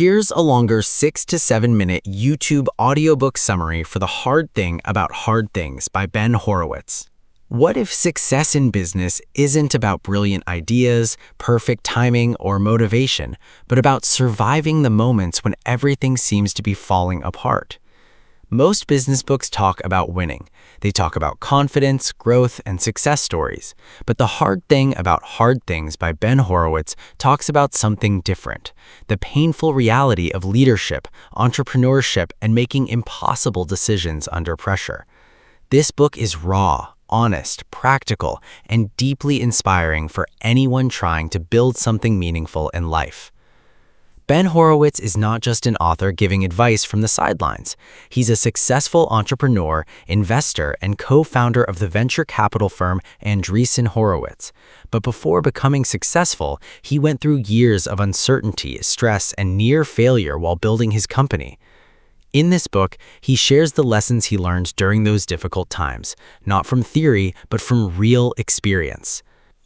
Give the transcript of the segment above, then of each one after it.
Here's a longer 6 to 7 minute YouTube audiobook summary for The Hard Thing About Hard Things by Ben Horowitz. What if success in business isn't about brilliant ideas, perfect timing, or motivation, but about surviving the moments when everything seems to be falling apart? Most business books talk about winning. They talk about confidence, growth, and success stories. But The Hard Thing About Hard Things by Ben Horowitz talks about something different: the painful reality of leadership, entrepreneurship, and making impossible decisions under pressure. This book is raw, honest, practical, and deeply inspiring for anyone trying to build something meaningful in life. Ben Horowitz is not just an author giving advice from the sidelines. He's a successful entrepreneur, investor, and co-founder of the venture capital firm Andreessen Horowitz. But before becoming successful, he went through years of uncertainty, stress, and near failure while building his company. In this book, he shares the lessons he learned during those difficult times, not from theory, but from real experience.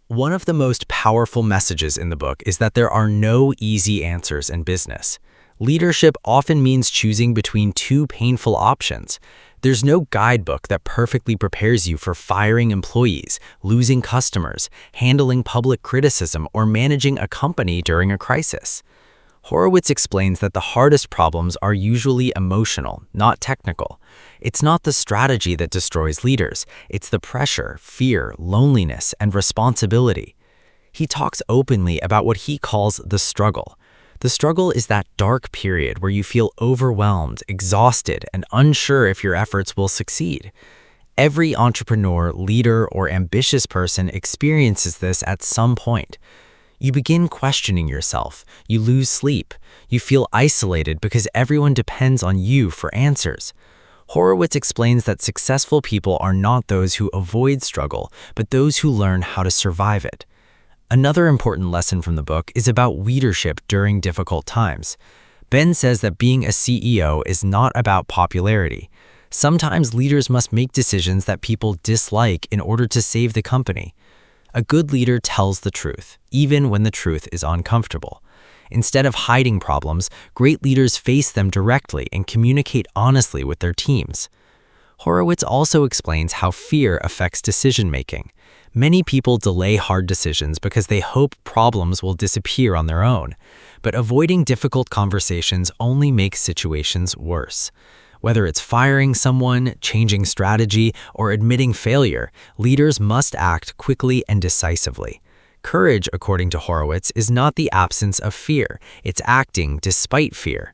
One of the most powerful messages in the book is that there are no easy answers in business. Leadership often means choosing between two painful options. There's no guidebook that perfectly prepares you for firing employees, losing customers, handling public criticism, or managing a company during a crisis. Horowitz explains that the hardest problems are usually emotional, not technical. It's not the strategy that destroys leaders, it's the pressure, fear, loneliness, and responsibility. He talks openly about what he calls the struggle. The struggle is that dark period where you feel overwhelmed, exhausted, and unsure if your efforts will succeed. Every entrepreneur, leader, or ambitious person experiences this at some point. You begin questioning yourself, you lose sleep, you feel isolated because everyone depends on you for answers. Horowitz explains that successful people are not those who avoid struggle, but those who learn how to survive it. Another important lesson from the book is about leadership during difficult times. Ben says that being a CEO is not about popularity. Sometimes leaders must make decisions that people dislike in order to save the company. A good leader tells the truth, even when the truth is uncomfortable. Instead of hiding problems, great leaders face them directly and communicate honestly with their teams. Horowitz also explains how fear affects decision-making. Many people delay hard decisions because they hope problems will disappear on their own. But avoiding difficult conversations only makes situations worse. Whether it's firing someone, changing strategy, or admitting failure, leaders must act quickly and decisively. Courage, according to Horowitz, is not the absence of fear, it's acting despite fear.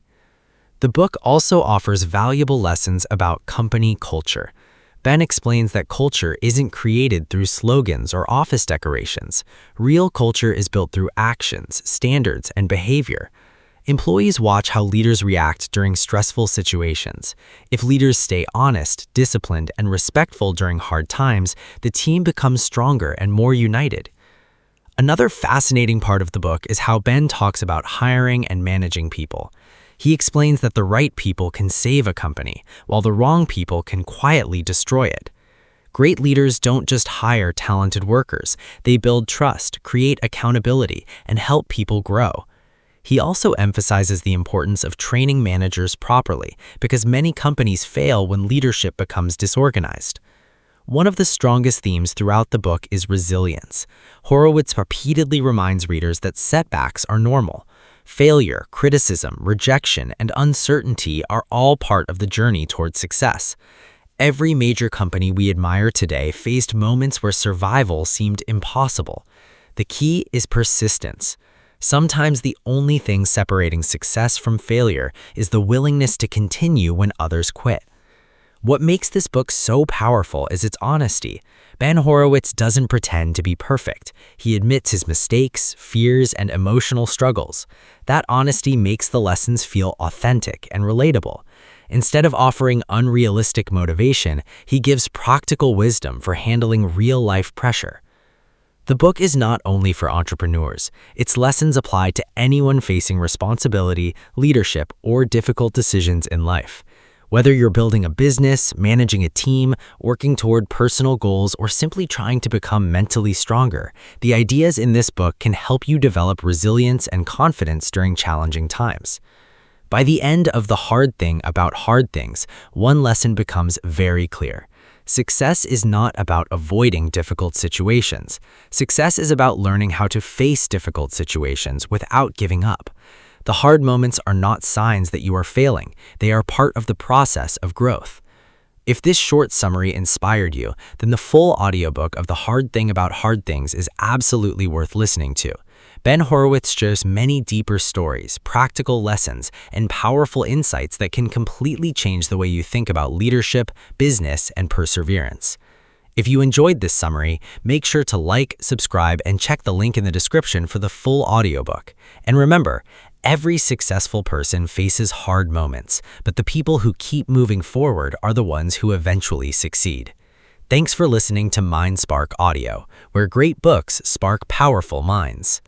The book also offers valuable lessons about company culture. Ben explains that culture isn't created through slogans or office decorations. Real culture is built through actions, standards, and behavior. Employees watch how leaders react during stressful situations. If leaders stay honest, disciplined, and respectful during hard times, the team becomes stronger and more united. Another fascinating part of the book is how Ben talks about hiring and managing people. He explains that the right people can save a company, while the wrong people can quietly destroy it. Great leaders don't just hire talented workers, they build trust, create accountability, and help people grow. He also emphasizes the importance of training managers properly, because many companies fail when leadership becomes disorganized. One of the strongest themes throughout the book is resilience. Horowitz repeatedly reminds readers that setbacks are normal. Failure, criticism, rejection, and uncertainty are all part of the journey toward success. Every major company we admire today faced moments where survival seemed impossible. The key is persistence. Sometimes the only thing separating success from failure is the willingness to continue when others quit. What makes this book so powerful is its honesty. Ben Horowitz doesn't pretend to be perfect. He admits his mistakes, fears, and emotional struggles. That honesty makes the lessons feel authentic and relatable. Instead of offering unrealistic motivation, he gives practical wisdom for handling real-life pressure. The book is not only for entrepreneurs. Its lessons apply to anyone facing responsibility, leadership, or difficult decisions in life. Whether you're building a business, managing a team, working toward personal goals, or simply trying to become mentally stronger, the ideas in this book can help you develop resilience and confidence during challenging times. By the end of The Hard Thing About Hard Things, one lesson becomes very clear. Success is not about avoiding difficult situations. Success is about learning how to face difficult situations without giving up. The hard moments are not signs that you are failing. They are part of the process of growth. If this short summary inspired you, then the full audiobook of The Hard Thing About Hard Things is absolutely worth listening to. Ben Horowitz shares many deeper stories, practical lessons, and powerful insights that can completely change the way you think about leadership, business, and perseverance. If you enjoyed this summary, make sure to like, subscribe, and check the link in the description for the full audiobook. And remember, every successful person faces hard moments, but the people who keep moving forward are the ones who eventually succeed. Thanks for listening to MindSpark Audio, where great books spark powerful minds.